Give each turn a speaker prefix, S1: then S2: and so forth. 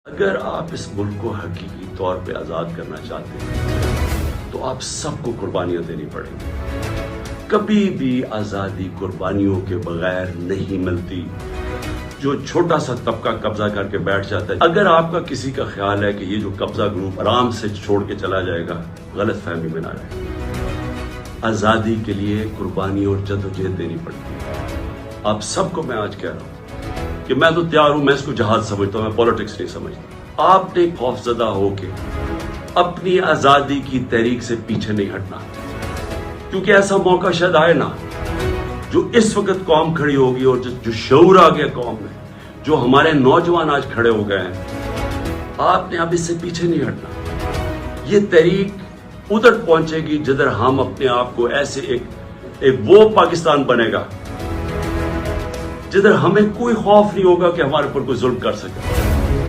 S1: अगर आप इस मुल्क को हकीकी तौर पे आज़ाद करना चाहते हैं तो आप सबको कुर्बानियां देनी पड़ेंगी। कभी भी आज़ादी कुर्बानियों के बगैर नहीं मिलती। जो छोटा सा तबका कब्जा करके बैठ जाता है, अगर आपका किसी का ख्याल है कि ये जो कब्जा ग्रुप आराम से छोड़ के चला जाएगा, गलत फहमी में ना रहे। आज़ादी के लिए कुर्बानी और जद्दोजहद देनी पड़ती है। आप सबको मैं आज कह रहा हूं कि मैं तो तैयार हूं, मैं इसको जहाज समझता हूं, मैं पॉलिटिक्स नहीं समझता। आपने खौफजदा होके अपनी आजादी की तहरीक से पीछे नहीं हटना, क्योंकि ऐसा मौका शायद आए ना। जो इस वक्त कौम खड़ी होगी और जो शऊर आ गया कौम में, जो हमारे नौजवान आज खड़े हो गए हैं, आपने अब इससे पीछे नहीं हटना। ये तहरीक उधर पहुंचेगी जिधर हम अपने आप को ऐसे एक वो पाकिस्तान बनेगा जिधर हमें कोई खौफ नहीं होगा कि हमारे ऊपर कोई जुल्म कर सके।